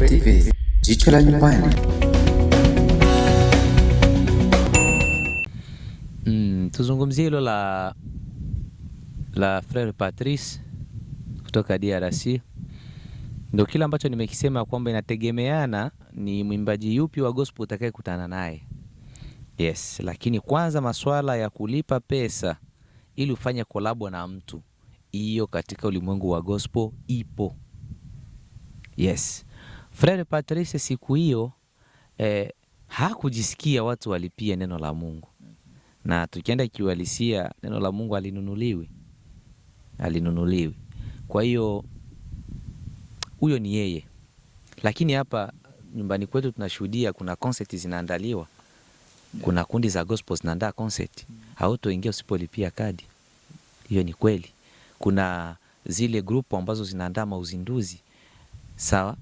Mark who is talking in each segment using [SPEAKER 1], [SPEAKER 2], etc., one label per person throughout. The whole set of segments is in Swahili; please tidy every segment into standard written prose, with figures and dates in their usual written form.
[SPEAKER 1] TV, jicho la nyumbani.
[SPEAKER 2] Tuzungumzie hilo la Frere Patrice kutoka DRC. Ndio kile ambacho nimekisema kwamba inategemeana ni mwimbaji yupi wa gospel utakayekutana naye. Yes, lakini kwanza masuala ya kulipa pesa ili ufanye collab na mtu, hiyo katika ulimwengu wa gospel ipo. Yes. Frere Patrice siku hiyo hakujisikia watu walipia neno la Mungu. Na tukienda kiuhalisia neno la Mungu alinunuliwi. Kwa hiyo huyo ni yeye. Lakini hapa nyumbani kwetu tunashuhudia kuna concert zinaandaliwa. Kuna kundi za gospel zinaandaa concert. Hautoingia usipolipia kadi. Hiyo ni kweli. Kuna zile group ambazo zinaandaa mauzinduzi. Sawa?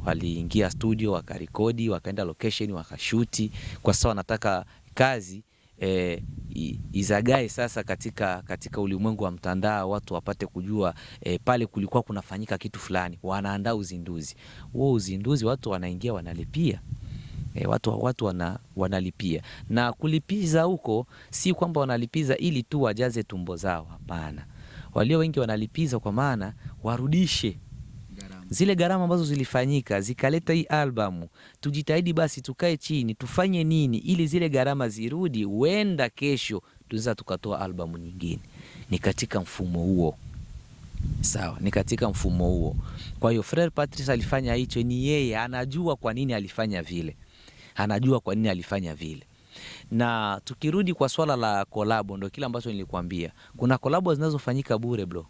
[SPEAKER 2] Waliingia studio, wakarekodi, wakaenda location, wakashuti. Kwa sawa wanataka kazi izagae sasa katika ulimwengu wa mtandao, watu wapate kujua pale kulikuwa kunafanyika kitu fulani. Wanaandaa uzinduzi. Huo uzinduzi watu wanaingia wanalipia. Watu wanalipia. Na kulipiza huko si kwamba wanalipiza ili tu wajaze tumbo zao, hapana. Walio wengi wanalipiza kwa maana warudishe zile gharama ambazo zilifanyika zikaleta hii albamu. Tujitahidi basi tukae chini tufanye nini ili zile gharama zirudi, huenda kesho tunaweza tukatoa albamu nyingine. Ni katika mfumo huo. Sawa, ni katika mfumo huo. Kwa hiyo Frere Patrice alifanya hicho, ni yeye anajua kwa nini alifanya vile. Na tukirudi kwa swala la collab, ndio kile ambacho nilikwambia. Kuna collab zinazofanyika bure bro.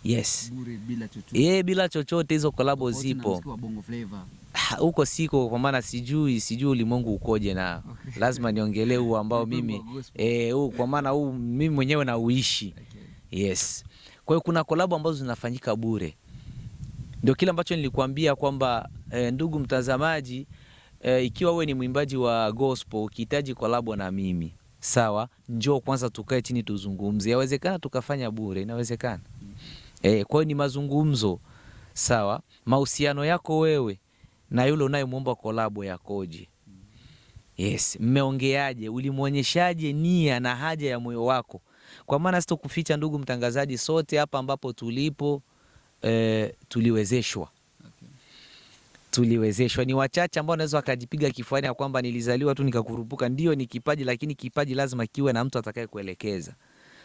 [SPEAKER 2] Yes.
[SPEAKER 3] Bure bila chochote.
[SPEAKER 2] Bila chochote, hizo collab zipo. Huko siko kwa maana sijui ulimwengu ukoje na okay. Lazima niongelee huo ambao mimi kwa maana huu mimi mwenyewe na uishi. Okay. Yes. Kwa hiyo kuna collab ambazo zinafanyika bure. Ndio kile ambacho nilikwambia kwamba ndugu mtazamaji, ikiwa wewe ni mwimbaji wa gospel ukihitaji collab na mimi, sawa, njoo kwanza tukae chini tuzungumze. Yawezekana tukafanya bure, inawezekana. Kwa hiyo ni mazungumzo. Sawa, mahusiano yako wewe na yule unayemuomba collab yakoje? Yes, mmeongeaje? Ulimuonyeshaje nia na haja ya moyo wako? Kwa maana sitokuficha ndugu mtangazaji, sote hapa ambapo tulipo tuliwezeshwa. Okay. Tuliwezeshwa. Ni wachache ambao wanaweza wakajipiga kifuani ya kwamba nilizaliwa tu nikakurupuka. Ndio ni kipaji, lakini kipaji lazima kiwe na mtu atakaye kuelekeza.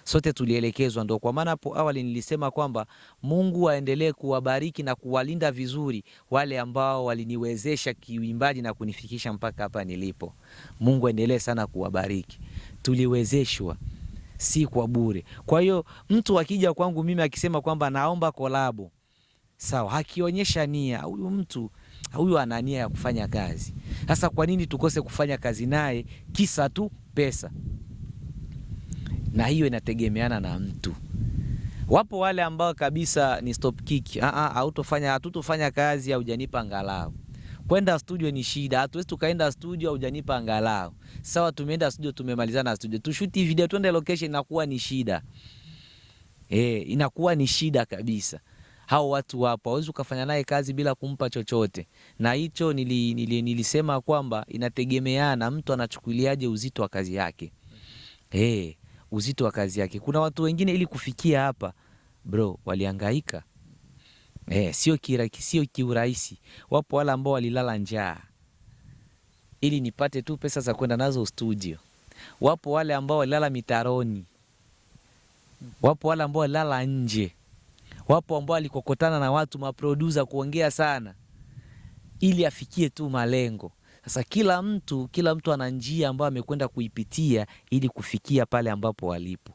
[SPEAKER 2] Sote tulielekezwa. Ndio kwa maana hapo awali nilisema kwamba Mungu aendelee kuwabariki na kuwalinda vizuri wale ambao waliniwezesha kiuimbaji na kunifikisha mpaka hapa nilipo. Mungu aendelee sana kuwabariki. Tuliwezeshwa, si kwa bure. Kwa hiyo mtu akija kwangu mimi akisema kwamba naomba collab, sawa, hakionyesha nia. Huyu ana nia ya kufanya kazi. Sasa kwa nini tukose kufanya kazi naye kisa tu pesa? Na hiyo inategemeana na mtu. Wapo wale ambao kabisa ni stop kick. Hatutofanya kazi au hujanipa angalau. Kwenda studio ni shida. Hatuwezi tukaenda studio au hujanipa angalau. Sawa, tumeenda studio, tumemalizana studio. Tushuti video, twende location, inakuwa ni shida. Inakuwa ni shida kabisa. Hao watu wapo, hawezi ukafanya naye kazi bila kumpa chochote. Na hicho nilisema kwamba inategemeana mtu anachukuliaje uzito wa kazi yake. Uzito wa kazi yake. Kuna watu wengine ili kufikia hapa bro walihangaika. Sio kiurahisi. Wapo wale ambao walilala njaa ili nipate tu pesa za kwenda nazo studio. Wapo wale ambao walilala mitaroni. Wapo wale ambao walilala nje. Wapo ambao walikokotana na watu maproducer kuongea sana ili afikie tu malengo. Sasa kila mtu ana njia ambayo amekwenda kuipitia ili kufikia pale ambapo walipo.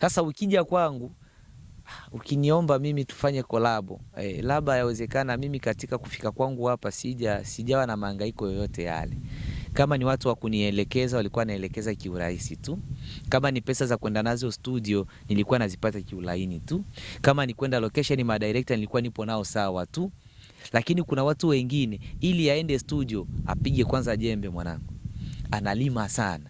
[SPEAKER 2] Sasa ukija kwangu, ukiniomba mimi tufanye collab, labda yawezekana mimi katika kufika kwangu hapa sijawa na mahangaiko yoyote yale. Kama ni watu wa kunielekeza walikuwa naelekeza kiurahisi tu. Kama ni pesa za kwenda nazo studio nilikuwa nazipata kiulaini tu. Kama ni kwenda location ma director nilikuwa nipo nao sawa tu. Lakini kuna watu wengine ili aende studio apige kwanza jembe mwanangu. Analima sana.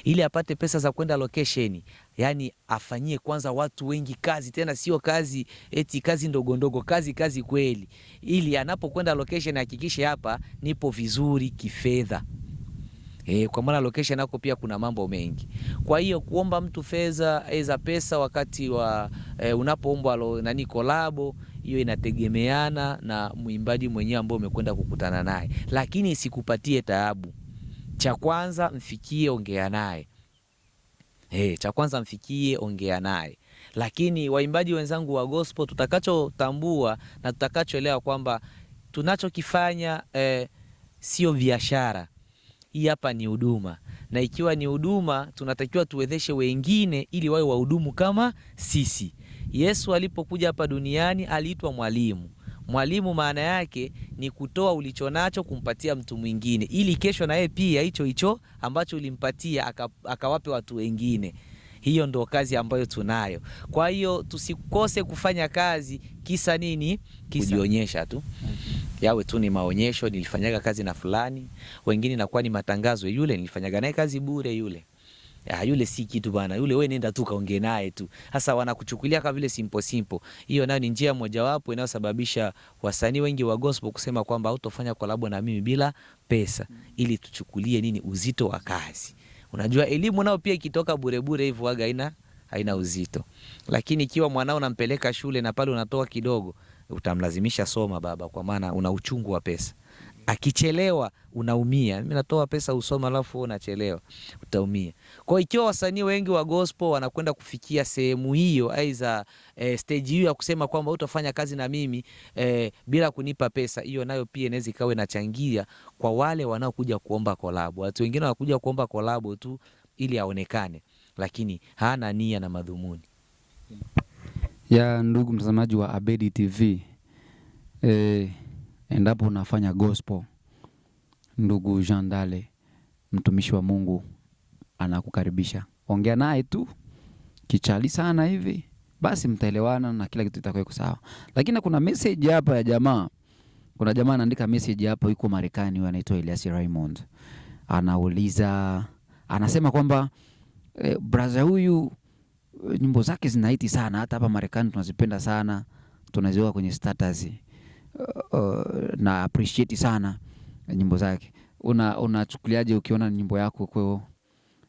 [SPEAKER 2] Ili apate pesa za kwenda location, yani afanyie kwanza watu wengi kazi, tena sio kazi eti kazi ndogo ndogo, kazi kweli, ili anapokwenda location hakikishe hapa nipo vizuri kifedha. Kwa maana location nako pia kuna mambo mengi. Kwa hiyo kuomba mtu pesa wakati wa unapoombwa kolabo, hiyo inategemeana na mwimbaji mwenyewe ambaye umekwenda kukutana naye, lakini isikupatie taabu. Cha kwanza mfikie, ongea naye. Lakini waimbaji wenzangu wa gospel, tutakachotambua na tutakachoelewa kwamba tunachokifanya sio biashara. Hii hapa ni huduma, na ikiwa ni huduma tunatakiwa tuwezeshe wengine ili wawe wahudumu kama sisi. Yesu alipokuja hapa duniani aliitwa mwalimu. Mwalimu maana yake ni kutoa ulichonacho kumpatia mtu mwingine, ili kesho na yeye pia hicho ambacho ulimpatia akawape watu wengine. Hiyo ndo kazi ambayo tunayo. Kwa hiyo tusikose kufanya kazi kisa nini? Kujionyesha tu. Yawe tu ni maonyesho, nilifanyaga kazi na fulani, wengine inakuwa ni matangazo, yule nilifanyaga naye kazi bure yule. Yule si kitu bana, yule wewe nenda tu kaongee naye tu. Sasa wanakuchukulia kama vile simple. Hiyo nayo ni njia mojawapo inayosababisha wasanii wengi wa gospel kusema kwamba hutofanya collab na mimi bila pesa, ili tuchukulie nini? Uzito wa kazi. Unajua elimu nao pia ikitoka bure hivyo waga haina uzito. Lakini ikiwa mwanao unampeleka shule na pale unatoa kidogo, utamlazimisha soma baba, kwa maana una uchungu wa pesa. Akichelewa unaumia. Mimi natoa pesa usoma alafu unachelewa, utaumia. Kwa ikiwa wasanii wengi wa gospel wanakwenda kufikia sehemu hiyo, aidha stage hiyo ya kusema kwamba utafanya kazi na mimi bila kunipa pesa, hiyo nayo pia inaweza ikawa inachangia kwa wale wanaokuja kuomba collab. Watu wengine wanakuja kuomba collab tu ili aonekane, lakini hana nia na madhumuni.
[SPEAKER 3] Ya ndugu mtazamaji wa Abedi TV, endapo unafanya gospel, ndugu Jean Ndale, mtumishi wa Mungu, anakukaribisha. Ongea naye tu kichali sana hivi, basi mtaelewana na kila kitu kitakuwa sawa. Lakini kuna message hapa ya jamaa. Kuna jamaa anaandika message hapa, yuko Marekani, huyu anaitwa Elias Raymond. Anauliza, anasema kwamba brother huyu nyimbo zake zinaiti sana, hata hapa Marekani tunazipenda sana, tunaziweka kwenye status. Na appreciate sana nyimbo zake. Unachukuliaje ukiona nyimbo yako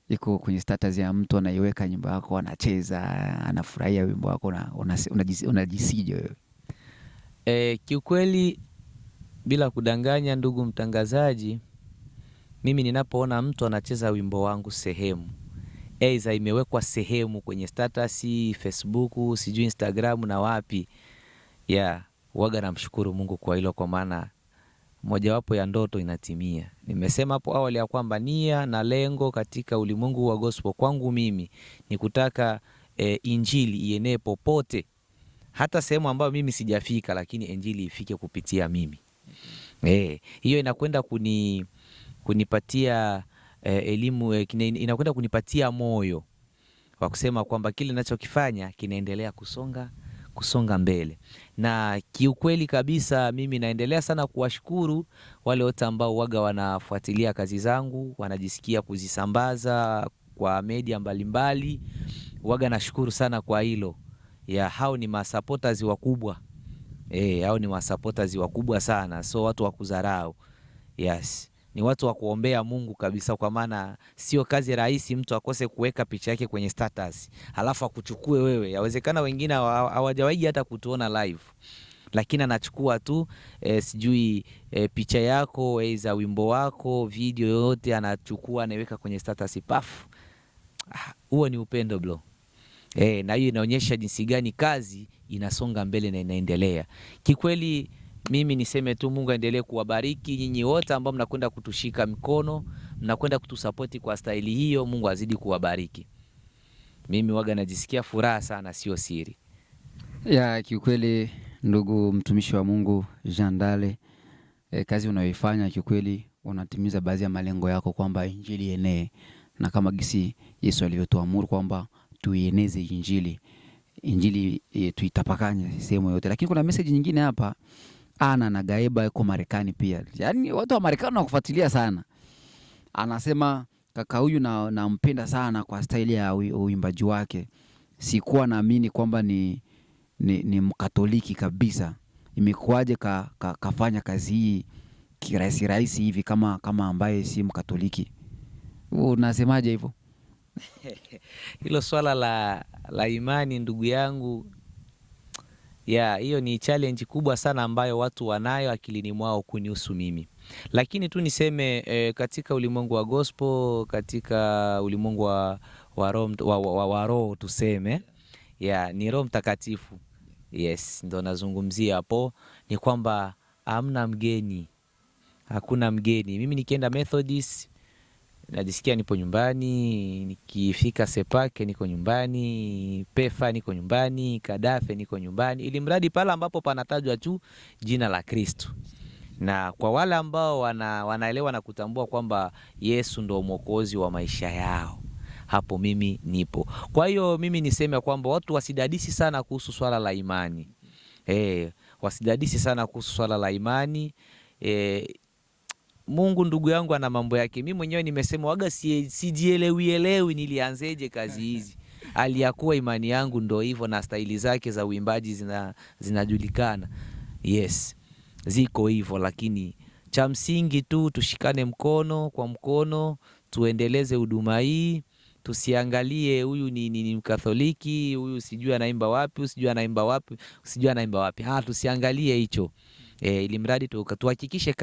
[SPEAKER 3] iko kwenye status ya mtu anaiweka nyimbo yako, anacheza, anafurahia wimbo wako, unajisije wewe?
[SPEAKER 2] Kiukweli bila kudanganya ndugu mtangazaji, mimi ninapoona mtu anacheza wimbo wangu sehemu, aidha imewekwa sehemu kwenye status, Facebook, sijui Instagram na wapi, waga namshukuru Mungu kwa hilo, kwa maana mojawapo ya ndoto inatimia. Nimesema hapo awali ya kwamba nia na lengo katika ulimwengu wa gospel kwangu mimi ni kutaka injili ienee popote, hata sehemu ambayo mimi sijafika, lakini injili ifike kupitia mimi. Hiyo inakwenda kunipatia elimu, inakwenda kunipatia moyo wa kusema kwamba kile ninachokifanya kinaendelea kusonga mbele. Na kiukweli kabisa mimi naendelea sana kuwashukuru wale wote ambao waga wanafuatilia kazi zangu, wanajisikia kuzisambaza kwa media mbalimbali. Waga nashukuru sana kwa hilo. Hao ni masupporters wakubwa. Hao ni masupporters wakubwa sana, so watu wa kudharau. Yes. Ni watu wa kuombea Mungu kabisa, kwa maana sio kazi rahisi mtu akose kuweka picha yake kwenye status halafu akuchukue wewe. Yawezekana wengine hawajawahi hata kutuona live, lakini anachukua tu sijui picha yako za wimbo wako, video yote anachukua anaweka kwenye status paf. Huo ni upendo bro. Na hiyo inaonyesha jinsi gani kazi inasonga mbele na inaendelea. Kikweli mimi niseme tu Mungu aendelee kuwabariki nyinyi wote ambao mnakwenda kutushika mkono, mnakwenda kutusapoti kwa staili hiyo. Mungu azidi kuwabariki. Mimi waga najisikia furaha sana, sio siri.
[SPEAKER 3] Kiukweli ndugu mtumishi wa Mungu Jean Ndale, kazi unayoifanya kiukweli unatimiza baadhi ya malengo yako, kwamba injili enee, na kama gisi Yesu alivyotuamuru kwamba tuieneze injili tuitapakanye sehemu yote. Lakini kuna message nyingine hapa. Ana na Gaeba yuko Marekani pia. Yaani watu wa Marekani wanakufuatilia sana. Anasema kaka huyu nampenda sana kwa staili ya uimbaji wake. Sikuwa naamini kwamba ni Mkatoliki kabisa. Imekuwaje kafanya kazi hii kirahisi rahisi hivi kama ambaye si Mkatoliki? Unasemaje hivyo?
[SPEAKER 2] Hilo swala la imani ndugu yangu, hiyo ni challenge kubwa sana ambayo watu wanayo akilini mwao kunihusu mimi. Lakini tu niseme katika ulimwengu wa gospel, katika ulimwengu wa roho tuseme, ni Roho Mtakatifu. Yes, ndo nazungumzia hapo, ni kwamba hamna mgeni. Hakuna mgeni. Mimi nikienda Methodist najisikia nipo nyumbani, nikifika Sepake niko nyumbani, Pefa niko nyumbani, Kadafe niko nyumbani, ili mradi pale ambapo panatajwa tu jina la Kristo. Na kwa wale ambao wanaelewa na kutambua kwamba Yesu ndo mwokozi wa maisha yao, hapo mimi nipo. Kwa hiyo mimi niseme kwamba watu wasidadisi sana kuhusu swala la imani. Wasidadisi sana kuhusu swala la imani. Mungu ndugu yangu ana mambo yake. Mimi mwenyewe nimesema waga sijielewi nilianzeje kazi hizi. Aliyakuwa imani yangu ndo hivyo na staili zake za uimbaji zinajulikana. Yes, ziko hivyo, lakini cha msingi tu tushikane mkono kwa mkono, tuendeleze huduma hii. Tusiangalie huyu ni Mkatholiki, huyu sijui anaimba wapi, sijui anaimba wapi. Tusiangalie hicho. Ili mradi tuhakikishe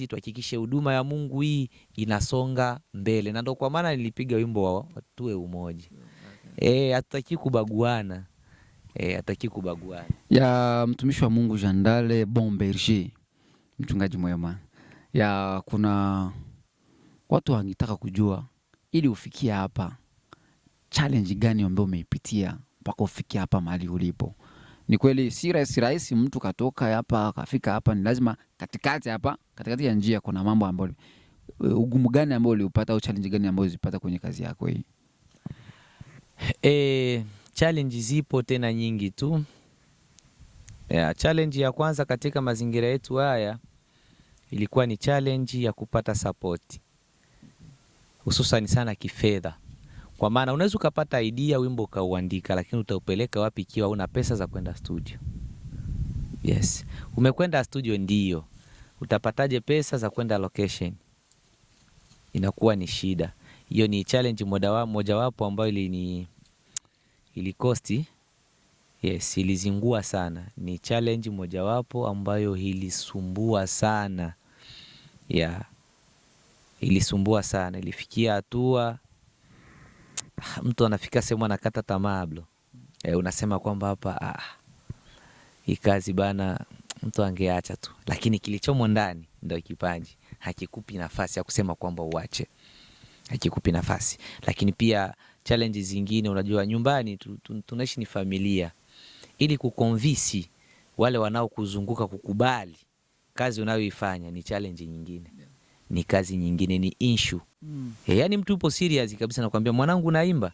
[SPEAKER 2] tuhakikishe huduma ya Mungu hii inasonga mbele. Na ndio kwa maana nilipiga wimbo wa tuwe umoja. Hatutaki kubaguana.
[SPEAKER 3] Ya mtumishi wa Mungu Jandale Bon Berger, mchungaji mwema. Kuna watu wangetaka kujua ili ufikie hapa, challenge gani ambayo umeipitia mpaka ufikie hapa mahali ulipo? Ni kweli si rahisi mtu katoka hapa kafika hapa, ni lazima katikati ya njia kuna mambo ambayo, ugumu gani ambao uliupata au challenge gani ambayo ulipata kwenye kazi yako hii?
[SPEAKER 2] Challenge zipo tena nyingi tu. Challenge ya kwanza katika mazingira yetu haya ilikuwa ni challenge ya kupata support, hususan sana kifedha. Kwa maana unaweza ukapata idea wimbo kauandika, lakini utaupeleka wapi ikiwa una pesa za kwenda studio? Yes, umekwenda studio ndio, utapataje pesa za kwenda location? Inakuwa ni shida. Hiyo ni challenge mojawapo ambayo ilikosti. Yes, ilizingua sana. Ni challenge mojawapo ambayo ilisumbua sana. Ilisumbua sana. Ilifikia hatua mtu anafika sehemu anakata tamaa bro. Unasema kwamba hapa hii kazi bana mtu angeacha tu. Lakini kilichomo ndani ndio kipaji. Hakikupi nafasi ya kusema kwamba uache. Hakikupi nafasi. Lakini pia challenge zingine, unajua nyumbani tunaishi ni familia. Ili kukonvinsi wale wanaokuzunguka kukubali kazi unayoifanya ni challenge nyingine. Ni kazi nyingine, ni issue. Yaani mtu upo serious kabisa nakwambia mwanangu naimba.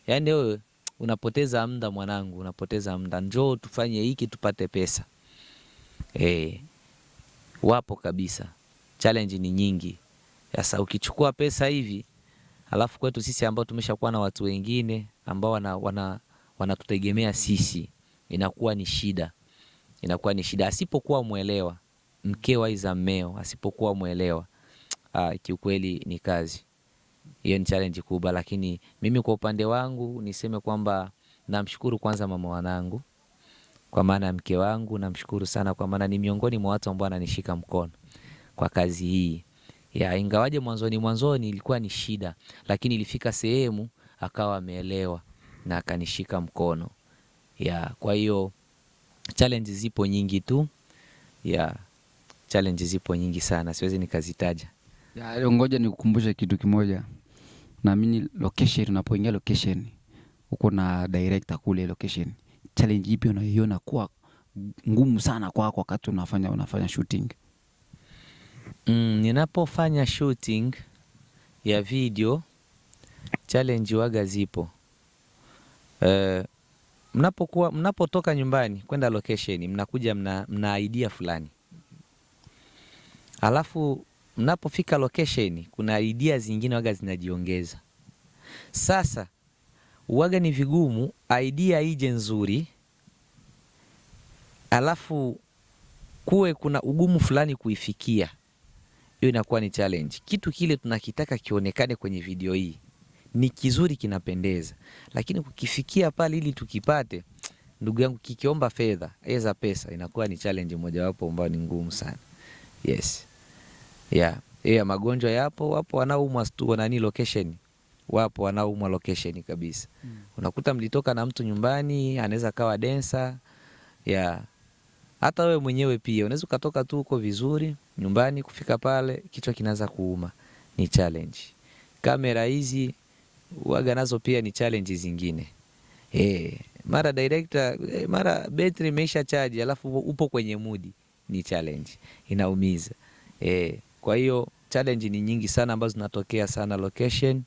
[SPEAKER 2] Yaani wewe unapoteza muda mwanangu, unapoteza muda. Njoo tufanye hiki tupate pesa. Wapo kabisa. Challenge ni nyingi. Sasa ukichukua pesa hivi, alafu kwetu sisi ambao tumeshakuwa na watu wengine ambao wanatutegemea sisi, inakuwa ni shida. Asipokuwa muelewa, mkewa iza mmeo, asipokuwa muelewa, kiukweli ni kazi. Hiyo ni challenge kubwa, lakini mimi kwa upande wangu niseme kwamba namshukuru kwanza mama wanangu, kwa maana mke wangu namshukuru sana, kwa maana ni miongoni mwa watu ambao wananishika mkono kwa kazi hii. Ingawaje mwanzoni ilikuwa ni shida, lakini ilifika sehemu akawa ameelewa na akanishika mkono. Kwa hiyo challenge zipo nyingi tu. Challenge zipo nyingi sana, siwezi nikazitaja.
[SPEAKER 3] Ngoja nikukumbushe kitu kimoja. Naamini location, unapoingia location uko na director kule location. Challenge ipi unaiona kuwa ngumu sana kwako wakati unafanya shooting?
[SPEAKER 2] Ninapofanya shooting ya video, challenge waga zipo. Mnapotoka nyumbani kwenda location, mnakuja mna idea fulani. Alafu mnapofika location kuna idea zingine waga zinajiongeza. Sasa waga ni vigumu idea ije nzuri alafu kuwe kuna ugumu fulani kuifikia. Hiyo inakuwa ni challenge. Kitu kile tunakitaka kionekane kwenye video hii ni kizuri, kinapendeza, lakini kukifikia pale ili tukipate, ndugu yangu, kikiomba fedha eza pesa, inakuwa ni challenge mojawapo ambayo ni ngumu sana. Yes. Yeah, magonjwa yapo, wapo wanaoumwa tu nani location. Wapo wanaoumwa location kabisa. Unakuta mlitoka na mtu nyumbani, anaweza kawa densa. Yeah. Hata wewe mwenyewe pia unaweza kutoka tu uko vizuri nyumbani, kufika pale kichwa kinaanza kuuma. Ni challenge. Kamera hizi waga nazo pia ni challenge zingine. Mara director, mara battery imeisha charge alafu upo kwenye mood, ni challenge. Inaumiza. Kwa hiyo challenge ni nyingi sana ambazo zinatokea sana location,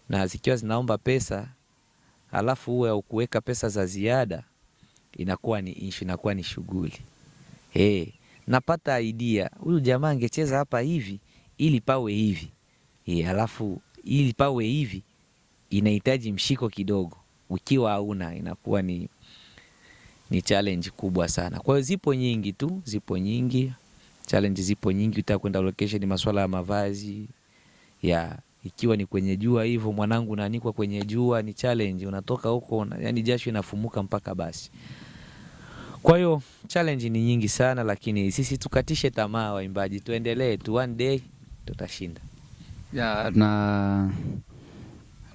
[SPEAKER 2] na zikiwa zinaomba pesa alafu uwe ukuweka pesa za ziada, inakuwa ni issue, inakuwa ni shughuli. Napata idea, huyu jamaa angecheza hapa hivi ili pawe hivi. Alafu ili pawe hivi inahitaji mshiko kidogo. Ukiwa hauna, inakuwa ni challenge kubwa sana. Kwa hiyo zipo nyingi tu, zipo nyingi. Challenge zipo nyingi. Utakwenda location, masuala ya mavazi. Ikiwa ni kwenye jua hivyo, mwanangu naanikwa kwenye jua, ni challenge. Unatoka huko yani jasho inafumuka mpaka basi. Kwa hiyo challenge ni nyingi sana, lakini sisi tukatishe tamaa waimbaji, tuendelee tu, one day tutashinda.
[SPEAKER 3] Na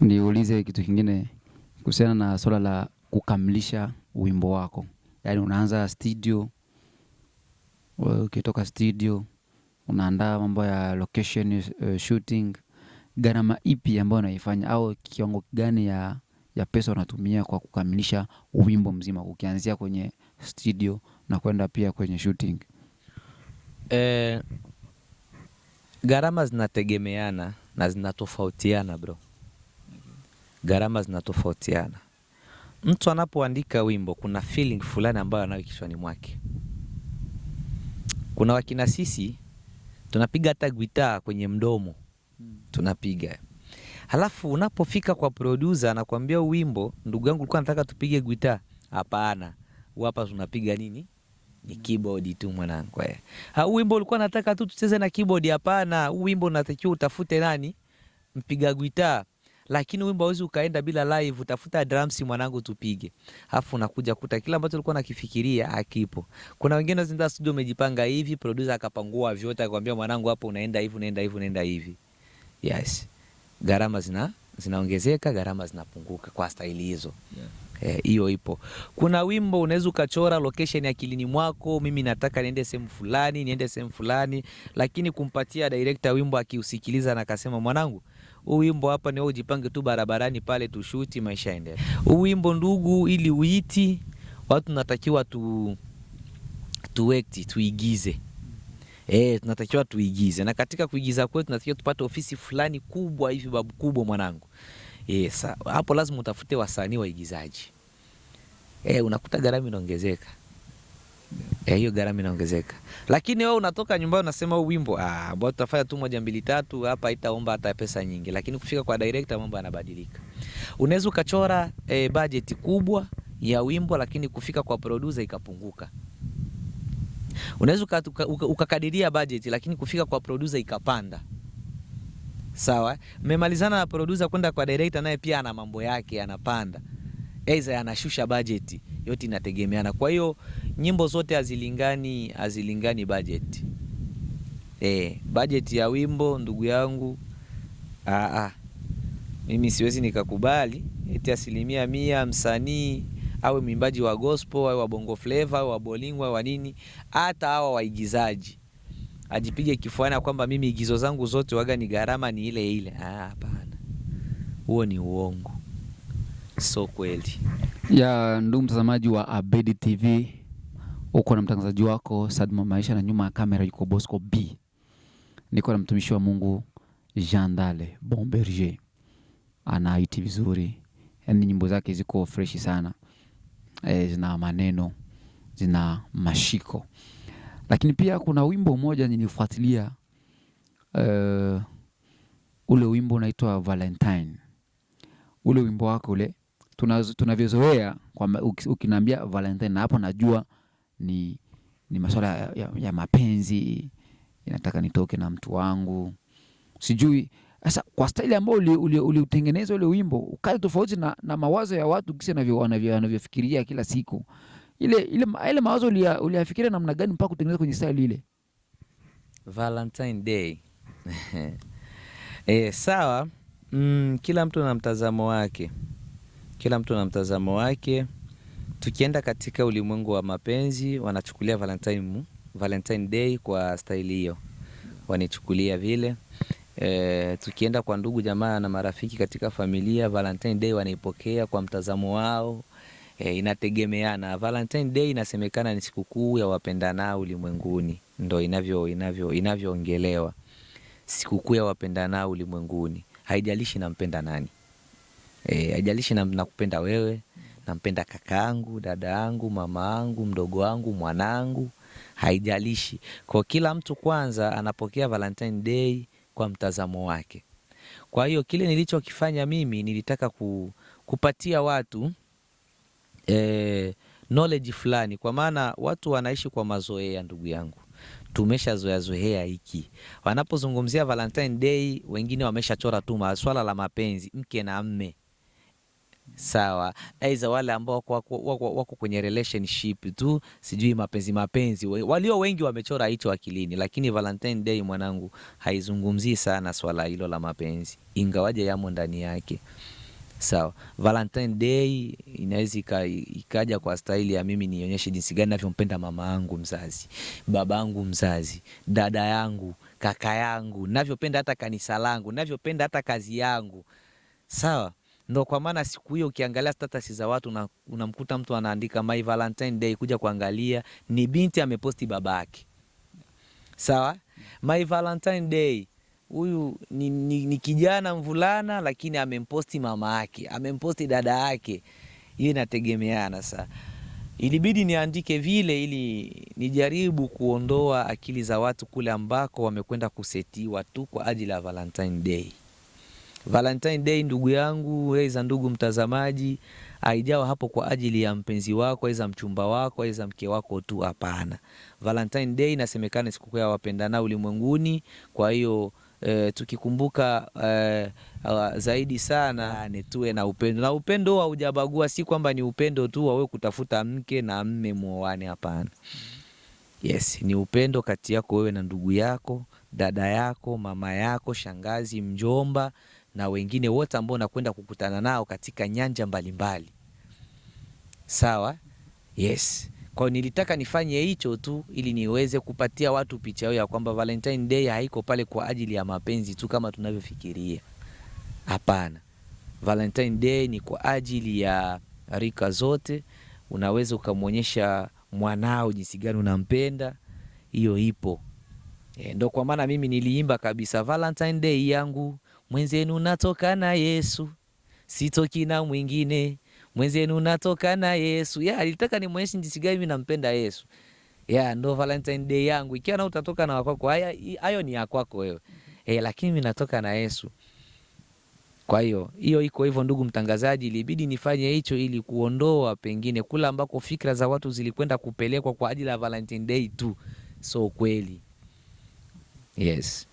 [SPEAKER 3] niulize kitu kingine kuhusiana na swala la kukamilisha wimbo wako. Yaani unaanza studio, ukitoka studio unaandaa mambo ya location, shooting. Gharama ipi ambayo unaifanya au kiwango gani ya pesa unatumia kwa kukamilisha wimbo mzima, ukianzia kwenye studio na kwenda pia kwenye shooting?
[SPEAKER 2] Gharama zinategemeana na zinatofautiana bro. Gharama zinatofautiana. Mtu anapoandika wimbo kuna feeling fulani ambayo anayo kichwani mwake. Kuna wakina sisi tunapiga hata gitaa kwenye mdomo. Tunapiga. Halafu unapofika kwa producer anakuambia wimbo, ndugu yangu ulikuwa nataka tupige gitaa. Hapana. Hapa tunapiga nini? Ni keyboard tu mwanangu. Wimbo ulikuwa nataka tu tucheze na keyboard. Hapana. Wimbo unatakiwa utafute nani? Mpiga gitaa. Lakini wimbo hauwezi ukaenda bila live, utafuta drums mwanangu tupige. Alafu unakuja kuta kila ambacho ulikuwa unakifikiria hakipo. Kuna wengine wanaenda studio umejipanga hivi, producer akapangua vyote akwambia mwanangu hapo unaenda hivi, unaenda hivi, unaenda hivi. Yes. Gharama zinaongezeka, gharama zinapunguka kwa staili hizo. Hiyo ipo. Kuna wimbo unaweza ukachora location akilini mwako, mimi nataka niende sehemu fulani, lakini kumpatia director wimbo akiusikiliza na akasema mwanangu, huu wimbo hapa ni wewe ujipange tu barabarani pale tushuti, maisha yaendelee. Huu wimbo ndugu, ili uiti watu natakiwa tuigize. Tunatakiwa tuigize, na katika kuigiza kwetu tunatakiwa tupate ofisi fulani kubwa hivi, babu kubwa mwanangu. Hapo lazima utafute wasanii waigizaji. Unakuta gharama inaongezeka. Hiyo gharama inaongezeka. Lakini wewe unatoka nyumbani unasema huu wimbo bado tutafanya tu 1 2 3 hapa, itaomba hata pesa nyingi, lakini kufika kwa director mambo yanabadilika. Unaweza ukachora budget kubwa ya wimbo, lakini kufika kwa producer ikapunguka. Unaweza ukakadiria budget, lakini kufika kwa producer ikapanda. Sawa? Mmemalizana na producer kwenda kwa director, naye pia ana mambo yake anapanda. Aidha anashusha budget, yote inategemeana. Kwa hiyo nyimbo zote hazilingani budget. Budget ya wimbo ndugu yangu, mimi siwezi nikakubali eti 100% msanii awe mwimbaji wa gospel, awe wa bongo flavor, awe wa bolingo, wa nini, hata hawa waigizaji ajipige kifuani kwamba mimi igizo zangu zote waga ni gharama ni ile ile. Hapana. Huo ni uongo. So kweli.
[SPEAKER 3] Ndugu mtazamaji wa Abedi TV, uko na mtangazaji wako Sadma Maisha, na nyuma ya kamera yuko Bosco B. Niko na mtumishi wa Mungu Jean Dale Bomberger. Anaiti vizuri. Yaani nyimbo zake ziko fresh sana. Zina maneno, zina mashiko. Lakini pia kuna wimbo mmoja nilifuatilia ule wimbo unaitwa Valentine. Ule wimbo wako ule tunavyozoea ukiniambia Valentine, na hapo najua ni masuala ya mapenzi, inataka nitoke na mtu wangu. Sijui sasa kwa style ambayo uliutengeneza ule wimbo ukali tofauti na mawazo ya watu kisi wanavyofikiria kila siku. Ile mawazo uliyafikiria namna gani mpaka kutengeneza kwenye style ile?
[SPEAKER 2] Valentine Day. Sawa. Kila mtu na mtazamo wake. Tukienda katika ulimwengu wa mapenzi wanachukulia Valentine Day kwa style hiyo. Wanichukulia vile. Tukienda kwa ndugu jamaa na marafiki katika familia, Valentine Day wanaipokea kwa mtazamo wao. Inategemeana. Valentine Day inasemekana ni sikukuu ya wapendanao ulimwenguni. Ndio inavyoongelewa. Sikukuu ya wapendanao ulimwenguni. Haijalishi nampenda nani. Haijalishi nakupenda wewe, nampenda kakaangu, dadaangu, mamaangu, mdogo wangu, mwanangu, haijalishi. Kwa kila mtu kwanza anapokea Valentine Day kwa mtazamo wake. Kwa hiyo kile nilichokifanya mimi nilitaka kupatia watu knowledge fulani, kwa maana watu wanaishi kwa mazoea ndugu yangu. Tumeshazoea hiki. Wanapozungumzia Valentine Day wengine wameshachora tu swala la mapenzi, mke na mme. Sawa. Aidha wale ambao wako kwenye relationship tu, sijui mapenzi. Walio wengi wamechora hicho akilini, lakini Valentine Day mwanangu haizungumzii sana swala hilo la mapenzi, ingawaje yamo ndani yake. Sawa. Valentine Day inaweza ikaja kwa staili ya mimi nionyeshe jinsi gani ninavyompenda mama yangu mzazi, baba yangu mzazi, dada yangu, kaka yangu, ninavyopenda hata kanisa langu, ninavyopenda hata kazi yangu. Sawa. Ndio kwa maana siku hiyo ukiangalia status za watu unamkuta mtu anaandika my Valentine Day, kuja kuangalia ni binti ameposti babake. Sawa? My Valentine Day, huyu ni kijana mvulana lakini amemposti mama yake, amemposti dada yake. Hiyo inategemeana sasa. Ilibidi niandike vile ili nijaribu kuondoa akili za watu kule ambako wamekwenda kusetiwa tu kwa ajili ya Valentine Day. Valentine Day ndugu yangu, aidha ndugu mtazamaji, haijawa hapo kwa ajili ya mpenzi wako, aidha mchumba wako, aidha mke wako tu, hapana. Valentine Day inasemekana sikukuu ya wapendanao ulimwenguni. Kwa hiyo tukikumbuka zaidi sana tuwe na upendo. Na upendo haujabagua, si kwamba ni upendo tu wewe kutafuta mke na mme muoane, hapana. Yes, ni upendo kati yako wewe na ndugu yako, dada yako, mama yako, shangazi, mjomba na wengine wote ambao unakwenda kukutana nao katika nyanja mbalimbali. Sawa? Yes. Kwa nilitaka nifanye hicho tu ili niweze kupatia watu picha yao ya kwamba Valentine Day haiko pale kwa ajili ya mapenzi tu kama tunavyofikiria. Hapana. Valentine Day ni kwa ajili ya rika zote. Unaweza ukamwonyesha mwanao jinsi gani unampenda. Hiyo ipo. Ndio kwa maana mimi niliimba kabisa Valentine Day yangu, mwenzenu natoka na Yesu, sitoki na mwingine, mwenzenu natoka na Yesu. Alitaka nimwonyeshe jinsi gani mimi nampenda Yesu. Ndio Valentine Day yangu. Ikiwa na utatoka na wako, hayo ni ya kwako wewe. Lakini mimi natoka na Yesu. Kwa hiyo iko hivyo ndugu mtangazaji, ilibidi nifanye hicho ili kuondoa pengine kula ambako fikra za watu zilikwenda kupelekwa kwa ajili ya Valentine Day tu. So kweli. Yes.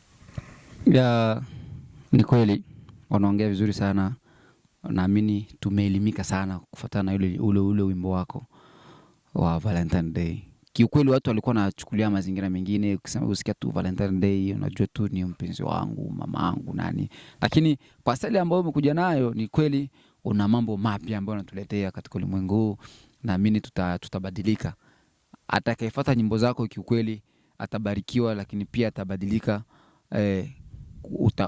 [SPEAKER 3] Ni kweli. Wanaongea vizuri sana. Naamini tumeelimika sana kufuatana na ule wimbo wako wa Valentine Day. Kiukweli watu walikuwa wanachukulia mazingira mengine, ukisema usikia tu Valentine Day unajua tu ni mpenzi wangu, mamangu, nani. Lakini kwa style ambayo umekuja nayo ni kweli una mambo mapya ambayo unatuletea katika ulimwengu huu. Naamini tutabadilika. Atakayefuata nyimbo zako kiukweli atabarikiwa, lakini pia atabadilika.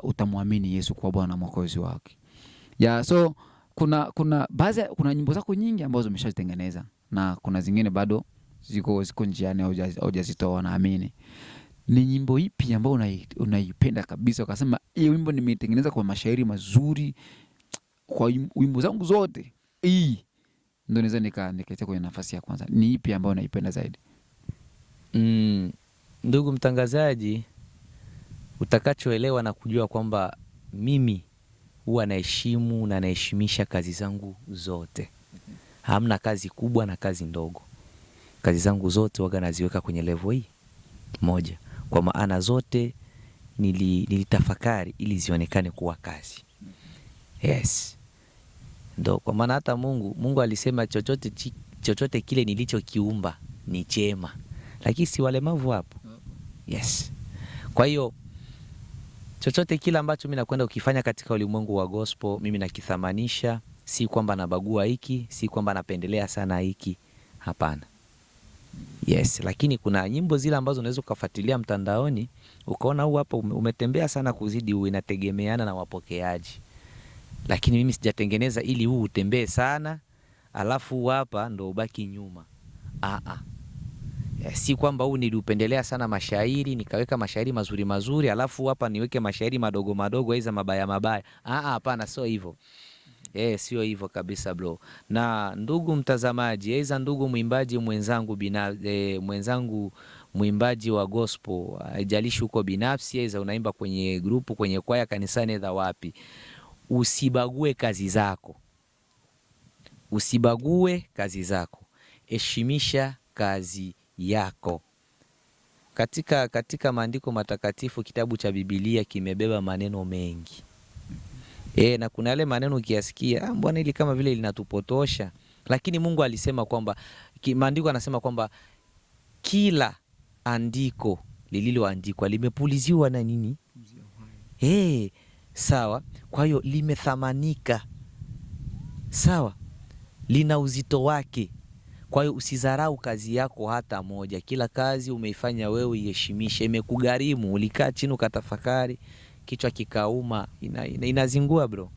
[SPEAKER 3] Utamwamini Yesu kwa Bwana Mwokozi wake. So kuna nyimbo zako nyingi ambazo umeshazitengeneza na kuna zingine bado ziko njiani hujazitoa, naamini. Ni nyimbo ipi ambayo unaipenda kabisa ukasema hii wimbo nimeitengeneza kwa mashairi mazuri kwa wimbo zangu zote? Hii ndio naweza nikaita kwenye nafasi ya kwanza. Ni ipi ambayo unaipenda zaidi?
[SPEAKER 2] Ndugu mtangazaji, utakachoelewa na kujua kwamba mimi huwa naheshimu na naheshimisha kazi zangu zote. Hamna kazi kubwa na kazi ndogo. Kazi zangu zote huwa naziweka kwenye level hii moja. Kwa maana zote nilitafakari ili zionekane kuwa kazi. Yes. Ndo kwa maana hata Mungu alisema chochote kile nilichokiumba ni chema. Lakini si walemavu hapo. Yes. Kwa hiyo chochote kile ambacho mimi nakwenda ukifanya katika ulimwengu wa gospel, mimi nakithamanisha, si kwamba nabagua hiki, si kwamba napendelea sana hiki, hapana. Yes, lakini kuna nyimbo zile ambazo unaweza kufuatilia mtandaoni, ukaona huu hapa umetembea sana kuzidi huu, inategemeana na wapokeaji. Lakini mimi sijatengeneza ili huu utembee sana, alafu hapa ndo ubaki nyuma. Si kwamba huu niliupendelea sana mashairi, nikaweka mashairi mazuri mazuri, alafu hapa niweke mashairi madogo madogo aiza mabaya mabaya. Hapana, sio hivyo. Sio hivyo kabisa bro. Na ndugu mtazamaji, aiza ndugu mwimbaji mwenzangu mwenzangu mwimbaji wa gospel, haijalishi uko binafsi, aiza unaimba kwenye grupu, kwenye kwaya, kanisani, edha wapi, usibague kazi zako. Usibague kazi zako. Heshimisha kazi yako. Katika maandiko matakatifu, kitabu cha Biblia kimebeba maneno mengi. Na kuna yale maneno ukiyasikia, mbona hili kama vile linatupotosha, lakini Mungu alisema kwamba maandiko anasema kwamba kila andiko lililoandikwa limepuliziwa na nini? Sawa. Kwa hiyo limethamanika. Sawa. Lina uzito wake. Kwa hiyo usidharau kazi yako hata moja. Kila kazi umeifanya wewe, iheshimishe. Imekugharimu, ulikaa chini ukatafakari, kichwa kikauma, inazingua bro.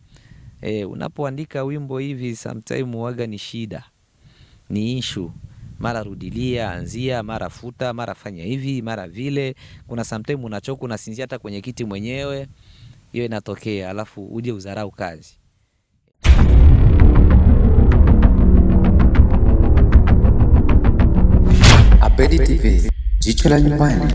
[SPEAKER 2] Unapoandika wimbo hivi sometime huaga ni shida. Ni issue. Mara rudilia, anzia, mara futa, mara fanya hivi, mara vile. Kuna sometime unachoka, unasinzia hata kwenye kiti mwenyewe. Hiyo inatokea, alafu uje udharau kazi.
[SPEAKER 1] Abedi TV, jicho la nyumbani.